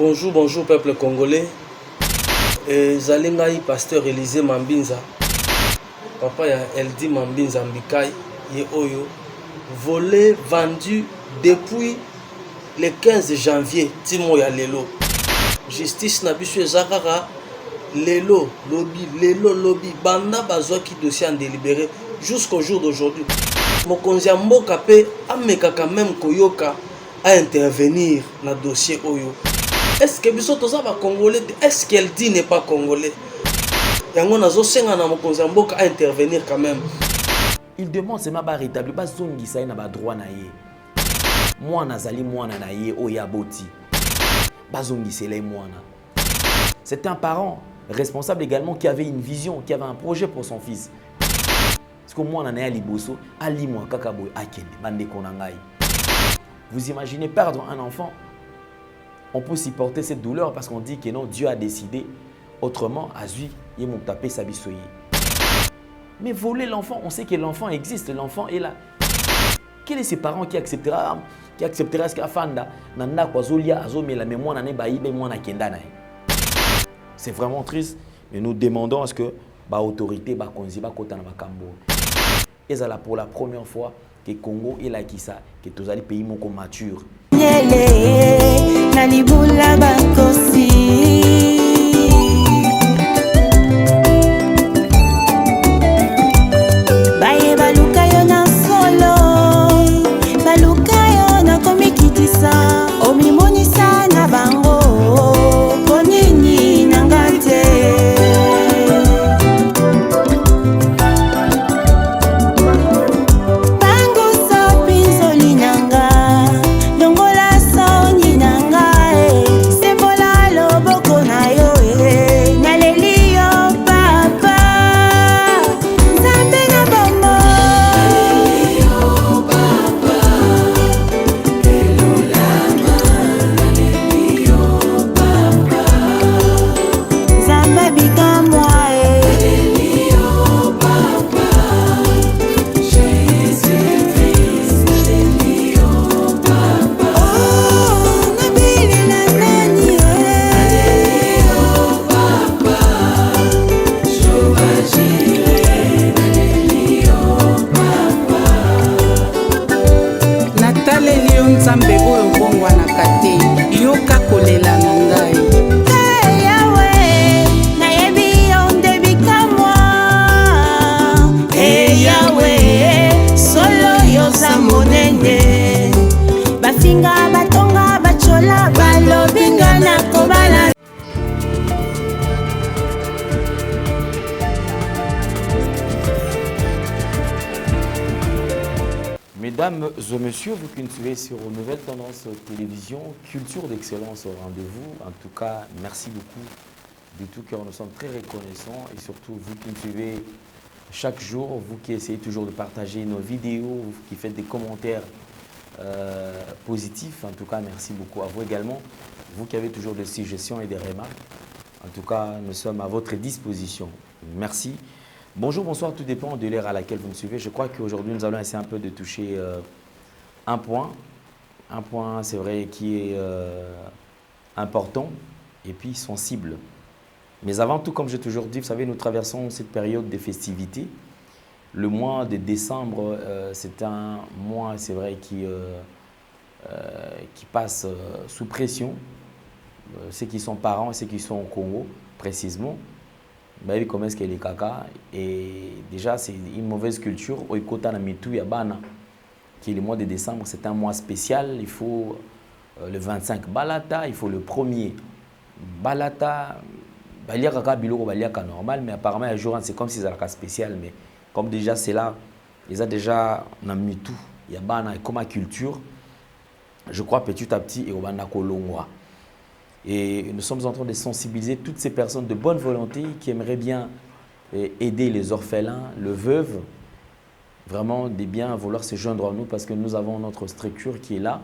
Bonjour, bonjour peuple congolais. Zalingai pasteur Élisée Mambinza. Papa ya Eldi Mambinza Mbikai ye oyo. Volé, vendu depuis le 15 janvier. Timo ya lelo. Justice na biso ezakaka lelo lobby banda bazwaki dossier en délibéré jusqu'au jour d'aujourd'hui. Mokonzi ya mboka pe amekaka même koyoka à intervenir na dossier oyo. Est-ce que biso toza ba congolais? Est-ce qu'elle dit n'est pas congolais? Yango nazo senga na mokonzi ya mboka à intervenir quand même. Il demande c'est ma ba rétablir ba zongisa na ba droit na ye. Mwana zali mwana na ye oya boti. Ba zongisela mwana. C'est un parent responsable également qui avait une vision, qui avait un projet pour son fils. Parce que moi, je suis liboso, ali moi kakaboy akende bande konangai. Vous imaginez perdre un enfant? On peut supporter cette douleur parce qu'on dit que non, Dieu a décidé autrement. Azui, il m'a tapé sa bisoye. Mais voler l'enfant, on sait que l'enfant existe, l'enfant est là. Quels sont ces parents qui acceptera ce qu'il fanda nanda kwazolia azomela mais moi nané baïbe moi na kenda na. C'est vraiment triste, mais nous demandons à ce que l'autorité ba konzi ba kota na makambo. Et ça pour la première fois que Congo est là qui ça que tous les pays moko mature. Mesdames et messieurs, vous qui nous suivez sur Nouvelle Tendance Télévision, Culture d'Excellence au rendez-vous. En tout cas, merci beaucoup du tout cœur. Nous sommes très reconnaissants et surtout vous qui nous suivez chaque jour, vous qui essayez toujours de partager nos vidéos, vous qui faites des commentaires positifs. En tout cas, merci beaucoup à vous également. Vous qui avez toujours des suggestions et des remarques. En tout cas, nous sommes à votre disposition. Merci. Bonjour, bonsoir, tout dépend de l'ère à laquelle vous me suivez. Je crois qu'aujourd'hui, nous allons essayer un peu de toucher un point. Un point, c'est vrai, qui est important et puis sensible. Mais avant tout, comme j'ai toujours dit, vous savez, nous traversons cette période des festivités. Le mois de décembre, c'est un mois, c'est vrai, qui passe sous pression. Ceux qui sont parents, ceux qui sont au Congo, précisément. Bah, comment est-ce qu'elle est caca et déjà c'est une mauvaise culture au Kota na mitu ya bana qui est le mois de décembre, c'est un mois spécial. Il faut le 25 balata, il faut le 1er balata balia kaka biloko balia ka normal, mais apparemment un jour c'est comme si ça spécial, mais comme déjà c'est là ils ont déjà na mitu ya bana comme ma culture, je crois petit à petit et au bana kolongwa. Et nous sommes en train de sensibiliser toutes ces personnes de bonne volonté qui aimeraient bien aider les orphelins, les veuves, vraiment de bien vouloir se joindre à nous parce que nous avons notre structure qui est là.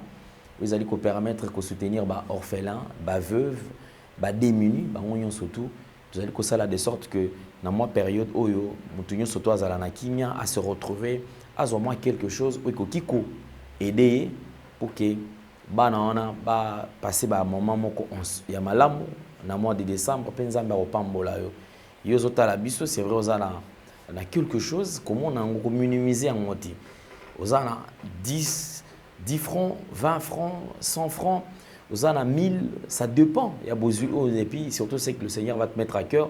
Vous allez permettre de soutenir les orphelins, les veuves, les démunis, surtout. Vous allez ça de sorte que dans la période où nous surtout à se retrouver, à au moins quelque chose où il aider pour que bana wana ba passer ba moment moko ya malamu na mois de décembre pe nzambe opambola yo yo zotala biso c'est vrai ozana na quelque chose comment on a minimiser en moti ozana 10 francs 20 francs 100 francs ozana 1000 ça dépend il y a besoin et puis surtout c'est que le Seigneur va te mettre à cœur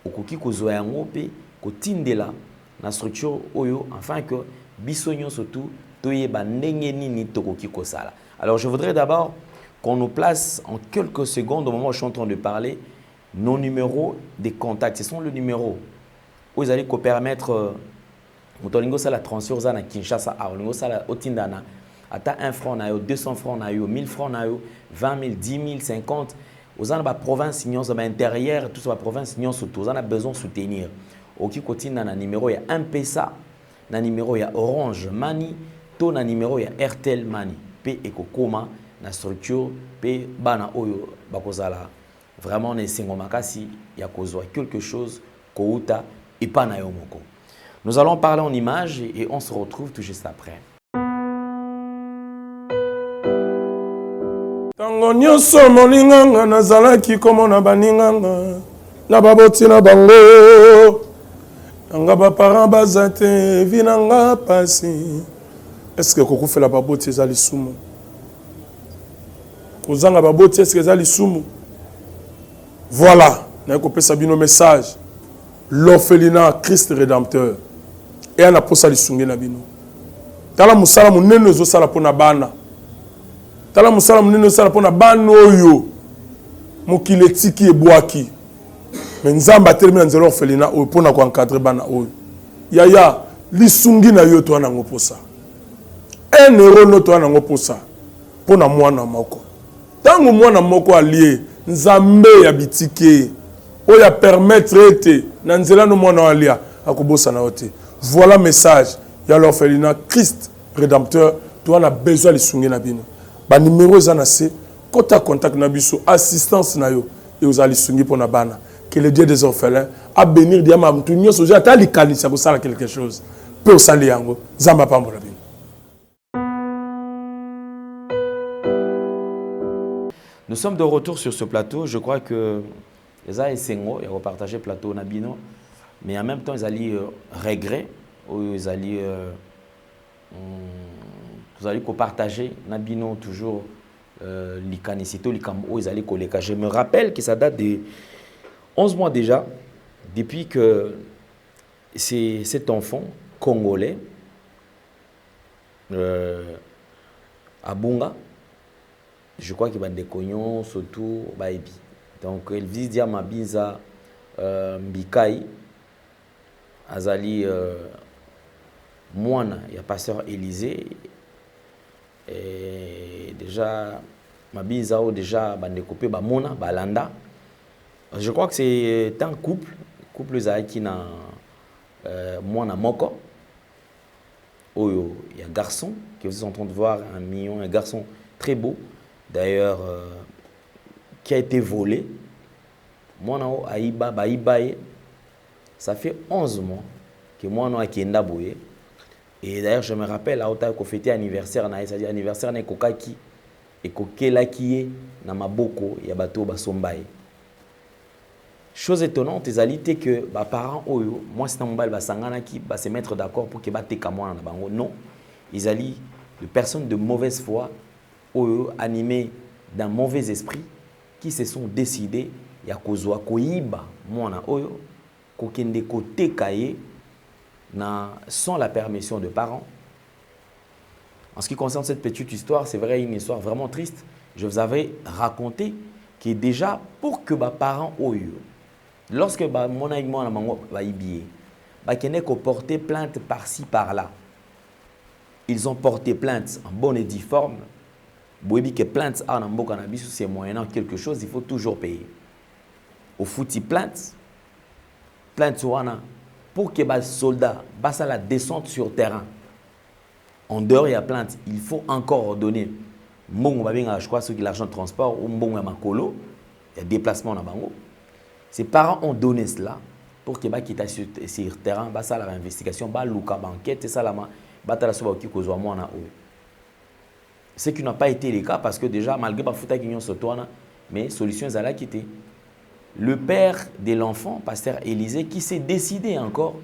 okoki kozwa yango pe kotindela na structure oyo afin que biso nyonso surtout toyeba ndenge nini tokoki kosala. Alors je voudrais d'abord qu'on nous place en quelques secondes au moment où je suis en train de parler nos numéros de contact. Ce sont les numéros où vous allez permettre motolingo sala transfert za na Kinshasa a olingo sala otindana ata 1 franc na yo 200 francs na yo 1000 francs na yo 20 000 10 000 50 aux ana ba province nyonso ba intérieur tout ça ba province nyonso tout on a besoin de soutenir oki kotinda na numéro ya M-Pesa na numéro ya Orange Money to na numéro ya Airtel Money pe ekokoma na structure pe bana oyo bakozala vraiment na sengo makasi ya kozwa quelque chose kouta et pas na yo moko. Nous allons parler en images et on se retrouve tout juste après. Tango nyonso molinganga nazalaki komona baninganga na baboti na bango nanga baparent baza te vi nanga pasi. Est-ce que kokufela baboti eza lisumu kozanga baboti est-ce que eza lisumu? Voilà na kopesa bino message l'orphelinat Christ rédempteur et ana posa lisunge na bino tala musala munene ezosala pona bana tala musala munene ezosala pona bana oyo mokili etiki ebwaki me nzambe atelemi na nzela orphelinat oyo mpona koencadre bana oyo yaya lisungi na yo toa nango posa 1 euro no toa nango posa mpona mwana moko ntango mwana moko alie nzambe ya bitike oyo permettre ete na nzela no mwana alia akobosa na ote. Voilà message ya l'orphelinat Christ rédempteur toi na besoin lisungi na bino ba numéro za na se kota contact na biso assistance na yo et aux lisungi pona bana que le Dieu des orphelins a bénir diama mtu nyoso ja tali kanisa ko sala quelque chose peut osali yango zamba pambola bino. Nous sommes de retour sur ce plateau. Je crois que les Aïsengo, ils ont partagé le plateau Nabino, mais en même temps, ils allaient regret, ou ils allaient partager Nabino toujours l'Ikanicito, l'Ikambo, ils allaient coller. Je me rappelle que ça date de 11 mois déjà, depuis que cet enfant congolais à Bunga, je crois qu'il va des cognons surtout baïbi. Donc elle vise dire Mabinza Mbikai Azali Moine, il y a pasteur Élysée et déjà Mabinza déjà bande coupé ba Mona Balanda. Je crois que c'est un couple Zaki na Moana Moko. Oyo, il y a un garçon que vous êtes en train de voir un garçon très beau. D'ailleurs, qui a été volé. Moi, ça fait 11 mois que moi, je suis boye. Et d'ailleurs, je me rappelle, à Ota, qu'on fêtait anniversaire, c'est-à-dire anniversaire, na kokaki et kokela qui na maboko ya bato basombaye. Chose étonnante, c'est que les parents, moi, c'est un mobile, qui va se mettre d'accord pour que bate kamwa na bango. Non, ils allaient de personnes de mauvaise foi, animés d'un mauvais esprit, qui se sont décidés ya kozwa koyiba mwana oyo kokende kote kaye na sans la permission de parents. En ce qui concerne cette petite histoire, c'est vrai une histoire vraiment triste. Je vous avais raconté que déjà pour que les parents oyo lorsque mona mwana mango ba ibié ba kende ko porter plainte par-ci par-là. Ils ont porté plainte en bonne et due forme. Boebi que plainte à Namboka Nabisu, c'est moyennant quelque chose, il faut toujours payer. Au fouti plainte wana pour que les soldats bassent la descente sur terrain. En dehors, il y a plainte, il faut encore donner. Je crois ceux qui l'argent de transport ou makolo, il y a déplacement dans bango. Ses parents ont donné cela pour que quitte sur terrain, bassent la investigation, ba luka banquette et ça la ma batala soba ki kozwa mwana o. Ce qui n'a pas été le cas parce que déjà, malgré Bafuta Kinyon Sotoana, mais solution est à la quitter. Le père de l'enfant, pasteur Élisée, qui s'est décidé encore,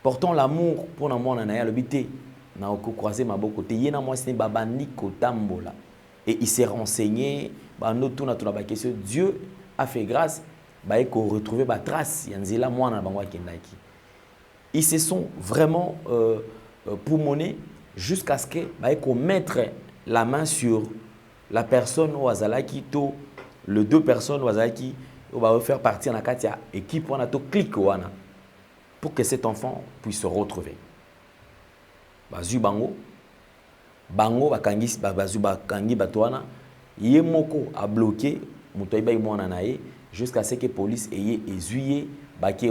portant l'amour pour la mort, le bité, n'a croisé ma beaucoup côté. Yéna moi c'est babandi kotambola. Et il s'est renseigné, Dieu a fait grâce, qu'on retrouve la trace. Yanzela moi na bangwa kendaki. Ils se sont vraiment poumonés jusqu'à ce qu'on mette la main sur la personne au Azalaki, les deux personnes au Azalaki, on va faire partie de la équipe, on a tout clic pour que cet enfant puisse se retrouver. Bazu bango, bango bakangi bazu bakangi batwana, yemoko a bloqué, mutoiba imona nae jusqu'à ce que la police ait essuyé baki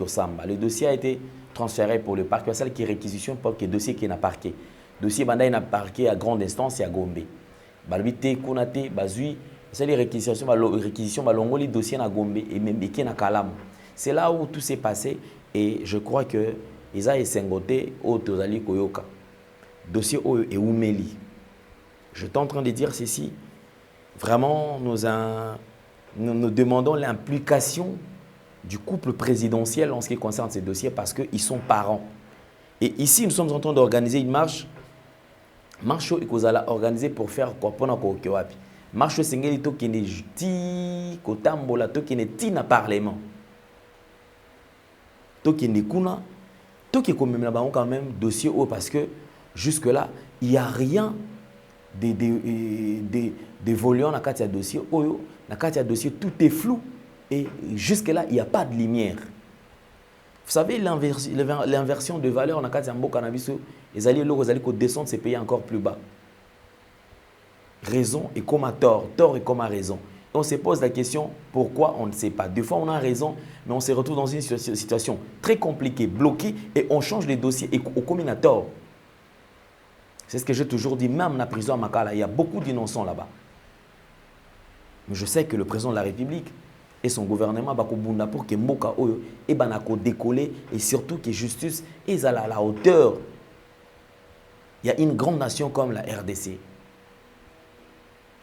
samba. Le dossier a été transféré pour le parquet, celle qui réquisition pour que le dossier qui n'a parqué. Le dossier banda n'a parqué à grande instance et à Gombe. Balbité konate bazui, c'est les réquisitions balongoli dossier na Gombe et même qui na Kalam. C'est là où tout s'est passé et je crois que Isa et Sengote au Tozali Koyoka. Dossier Oyo et Oumeli. Je suis en train de dire ceci. Vraiment, nous demandons l'implication du couple présidentiel en ce qui concerne ces dossiers parce qu'ils sont parents. Et ici, nous sommes en train d'organiser une marche. Marche et qu'on a organisée pour faire quoi pendant qu'on kewapi. Marche sengeli to qui ne ti kotambola to qui ne ti na parlement. To qui ne kuna to qui comme même quand même dossier haut parce que jusque là il y a rien de volant dans le dossier oyo na katia dossier tout est flou et jusque là il n'y a pas de lumière. Vous savez l'inversion de valeur dans katia mbo cannabis les alliés locaux allaient descendre ces pays encore plus bas. Raison est comme à tort, tort est comme à raison. Et on se pose la question pourquoi on ne sait pas. Des fois on a raison, mais on se retrouve dans une situation très compliquée, bloquée, et on change les dossiers et on commune à tort. C'est ce que j'ai toujours dit, même dans la prison à Makala, il y a beaucoup d'innocents là-bas. Mais je sais que le président de la République et son gouvernement bakobunda pour que Mboka Oyo et banako décoller et surtout que justice est à la hauteur. Il y a une grande nation comme la RDC.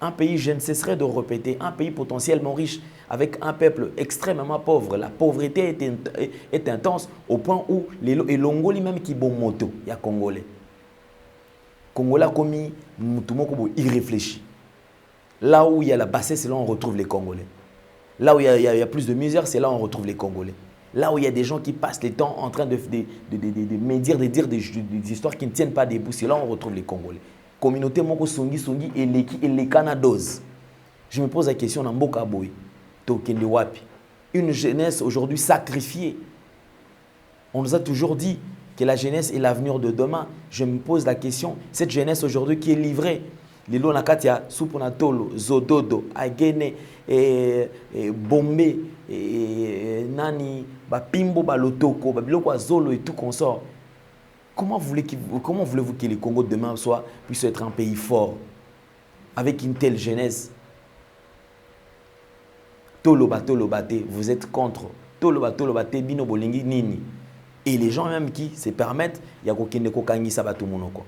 Un pays, je ne cesserai de répéter, un pays potentiellement riche avec un peuple extrêmement pauvre. La pauvreté est intense au point où les Longoli même qui bon moto, il y a Congolais. Congolais comme irréfléchi. Là où il y a la bassesse, c'est là où on retrouve les Congolais. Là où il y a plus de misère, c'est là où on retrouve les Congolais. Là où il y a des gens qui passent le temps en train de dire des histoires qui ne tiennent pas debout, c'est là où on retrouve les Congolais. Communauté moko songi et les Canados. Je me pose la question dans Mboka Boy, Tokende Wapi. Une jeunesse aujourd'hui sacrifiée. On nous a toujours dit que la jeunesse est l'avenir de demain. Je me pose la question, cette jeunesse aujourd'hui qui est livrée, les Lonakatia, Suponatolo, Zododo, Agene, Bombé, Nani, Bapimbo, Balotoko, Babiloko, Zolo et tout consort. Comment voulez-vous que le Congo demain puisse être un pays fort avec une telle jeunesse? Tolobate, vous êtes contre. Tolobate, bino bolingi nini. Et les gens même qui se permettent, il y a kokende kokangi sabatu monoko.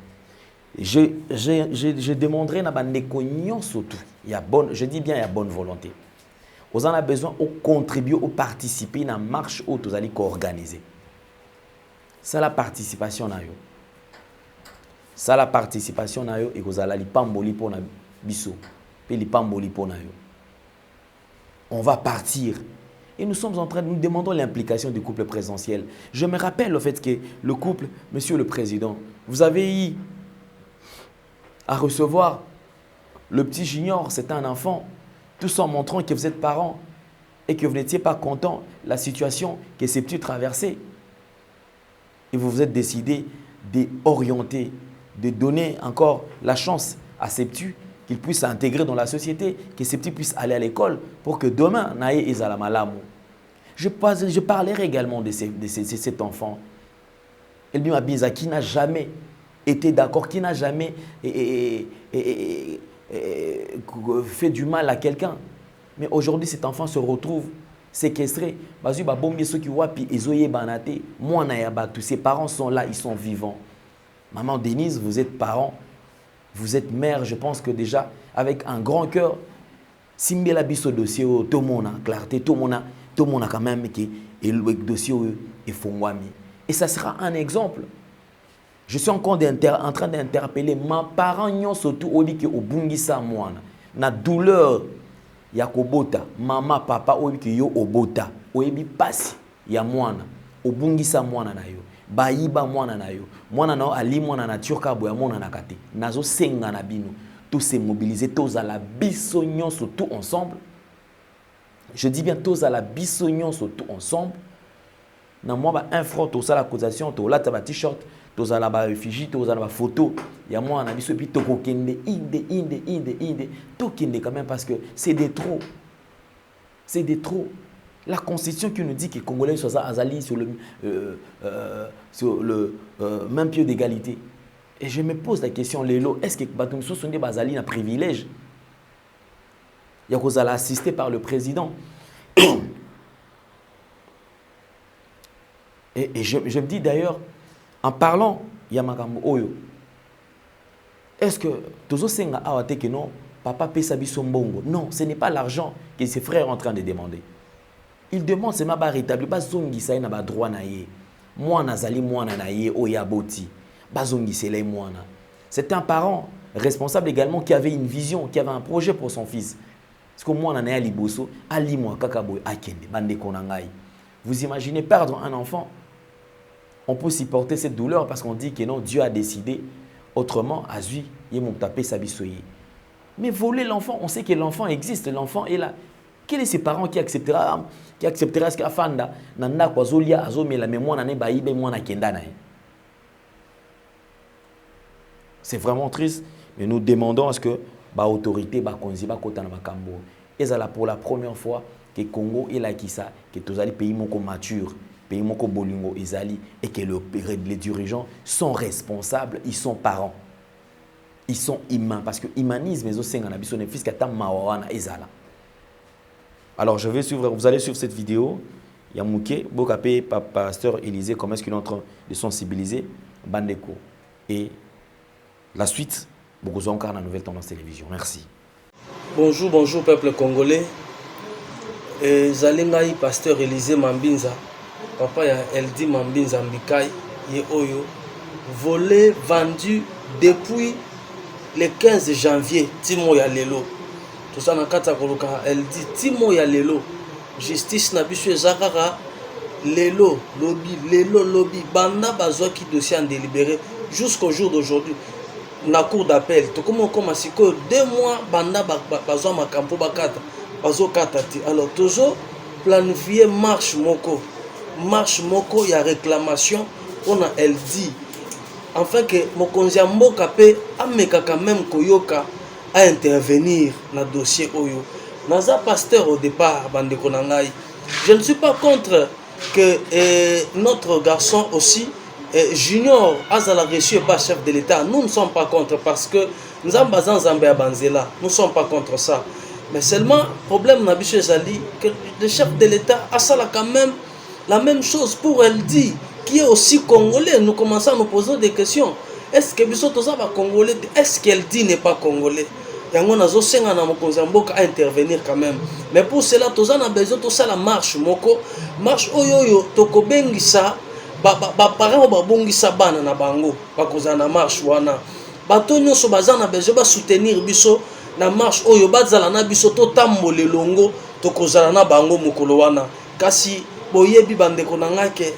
Je demanderai na bandeko surtout. Je dis bien il y a bonne volonté. Vous en avez besoin de contribuer ou participer à une marche où vous allez organiser. C'est la participation na yo. C'est la participation na yo et vous allez pamboli pour na biso, puis li pamboli pour na yo. On va partir et nous sommes en train de nous demander l'implication du couple présidentiel. Je me rappelle le fait que le couple, Monsieur le Président, vous avez eu à recevoir le petit junior, c'est un enfant, tout en montrant que vous êtes parents et que vous n'étiez pas content de la situation que ces petits traversaient. Et vous vous êtes décidé d'orienter, de donner encore la chance à ces petits qu'ils puissent s'intégrer dans la société, que ces petits puissent aller à l'école pour que demain, naïe et zalamalamu. Je parlerai également de cet enfant. Elbi Mabiza qui n'a jamais été d'accord, qui n'a jamais fait du mal à quelqu'un. Mais aujourd'hui, cet enfant se retrouve séquestré. Ses parents sont là, ils sont vivants. Maman Denise, vous êtes parents. vous êtes mère, je pense que déjà, avec un grand cœur, Simbela biso dossier, tout le monde a clarté, tout le monde a quand même qui est le dossier est fongwami. Et ça sera un exemple. Je suis encore en train d'interpeller mes parents, surtout au dit que au bungisa moana, na douleur ya kobota, maman, papa, au dit que yo obota, au ebi pasi ya moana, au bungisa moana na yo, bayiba moana na yo, moana na ali moana na turka boya moana na kate, nazo senga na bino. Tous se mobiliser, tous à la bisognon surtout ensemble. Je dis bien tous à la bisognon surtout ensemble. Dans moi, un front, tous à l'accusation, tous là, tu as un t-shirt, tous à la réfugié, tous à la photo. Il y a moi, on a dit, puis tout kende, inde, tout kende quand même parce que c'est des trop. C'est des trop. La constitution qui nous dit que les Congolais sont azali sur le même pied d'égalité. Et je me pose la question, Lélo, est-ce que Batumso Sonde Bazali a un privilège? Il y a qu'on a assisté par le président. Et je me dis d'ailleurs, en parlant, il y a Makambo Oyo. Est-ce que Tozo Senga Awate que non, papa paie sa bisombongo? Non, ce n'est pas l'argent que ses frères sont en train de demander. Ils demandent, c'est ma barre rétablie, Bazongi ça n'a pas droit na ye. Moi nazali moi na ye oya boti. C'est un parent responsable également qui avait une vision, qui avait un projet pour son fils. Parce que moi, on en est à Liboso, à Limoa, Kakaboy, Akende, Bande Konangai. Vous imaginez perdre un enfant? On peut supporter cette douleur parce qu'on dit que non, Dieu a décidé. Autrement, Azui, il m'a tapé sa bissoye. Mais voler l'enfant, on sait que l'enfant existe, l'enfant est là. Quels sont ses parents qui acceptera ce qu'il a fait? Nanda Kwazolia, Azome, la mémoire, Nane Baïbe, moi, Nakenda. C'est vraiment triste, mais nous demandons à ce que l'autorité soit mature. Et c'est pour la première fois que le Congo est là, que tous les pays matures, pays bolingo, et que les dirigeants sont responsables, ils sont parents. Ils sont humains, parce que l'humanisme est aussi un fils qui est un. Alors je vais suivre, vous allez suivre cette vidéo. Il y a Mouké, Bokapé, pasteur Élysée, comment est-ce qu'il est en train de sensibiliser Bandeko. Et la suite, beaucoup sont encore dans la nouvelle tendance télévision. Merci. Bonjour, bonjour peuple congolais. Zalingai, pasteur Élysée Mambinza, papa ya LD Mambinza Mbikai, ye oyo, volé, vendu depuis le 15 janvier, Timo ya lelo. Tout ça na kata koloka LD, Timo ya lelo. Justice na biso ezakaka lelo, lobby, banda bazwa ki dossier en délibéré jusqu'au jour d'aujourd'hui. Na cour d'appel to comment commencer que 2 mois banda bazwa makampo bakata bazo katati. Alors toujours planifier marche moko ya réclamation on a LD enfin que mokonzi ya mboka pe ameka quand même koyoka à intervenir na dossier oyo. Naza pasteur au départ bande konangai. Je ne suis pas contre que notre garçon aussi Junior Azala reçu pas chef de l'État. Nous ne sommes pas contre parce que nous avons besoin Zambé à Banzela. Nous ne sommes pas contre ça. Mais seulement, problème Nabiche Zali, que le chef de l'État a ça quand même la même chose pour LD, qui est aussi congolais. Nous commençons à nous poser des questions. Est-ce que Bissot va congolais? Est-ce qu'LD n'est pas congolais? Yango nazo senga na mokonzi mboka à intervenir quand même. Mais pour cela, tous on a besoin de ça la marche oyo tokobengisa. Parents babongisa bana na bango bakoza na marche wana bato nyonso baza na besoin ba soutenir biso na marche oyo bazala na biso to tambola longo tokozala na bango mokolo wana kasi boyebi bandeko na ngake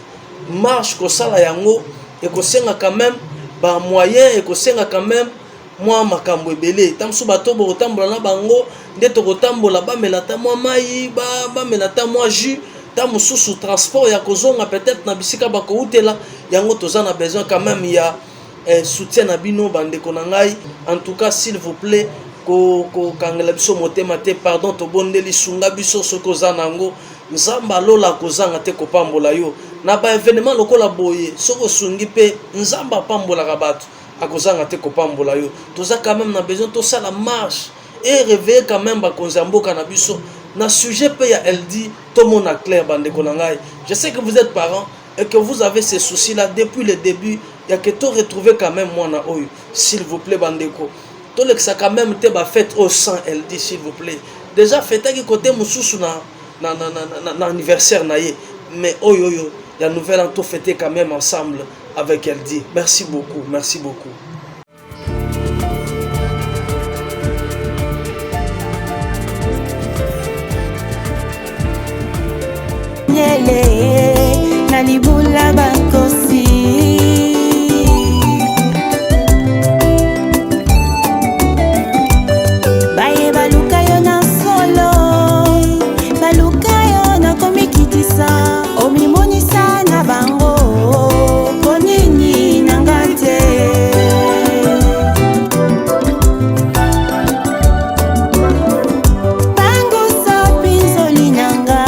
marche kosala yango ekosenga quand même ba moyen ekosenga quand même moi makambo ebele tamso bato bo tambola na bango nde to kotambola bamela ta moi mai bamela ta moi jus dans sous transport ya kozonga peut-être na bisika bako utela yango tozana besoin quand même il y a soutien na bino bande konangai. En tout cas s'il vous plaît ko kangela biso motema te pardon to bondeli sunga biso soko zanango nzamba lola kozanga te ko pambola yo na ba événement lokola boye soko sungi pe nzamba pambola kabatu akozanga te ko pambola yo toza quand même na besoin to ça la marche et réveiller quand même ba konzamboka na biso. Na sujet pe ya LD, tout le monde a clair bande konangai. Je sais que vous êtes parents et que vous avez ces soucis là depuis le début. Il y a que tout retrouver quand même moi na oyo. S'il vous plaît bandeko. tolekisaka même te bafête au sang, elle dit s'il vous plaît. Déjà fêtaki côté mosusu na anniversaire na ye, mais oyo oyo la nouvelle an to fêter quand même ensemble avec elle dit. Merci beaucoup, merci beaucoup. Na libula bakosi baye baluka yo na solo baluka yo na komikitisa omimonisa na bango ponini nanga te bangusa pinzoli nanga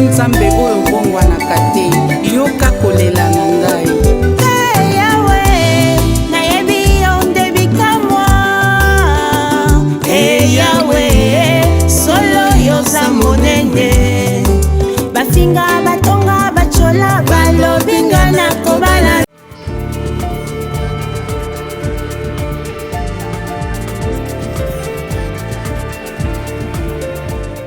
nzambe oyo bongwanaka te yoka kolela na ngai yawe nayebi yo nde bikamwa yawe solo yoza monene bafinga batonga bachola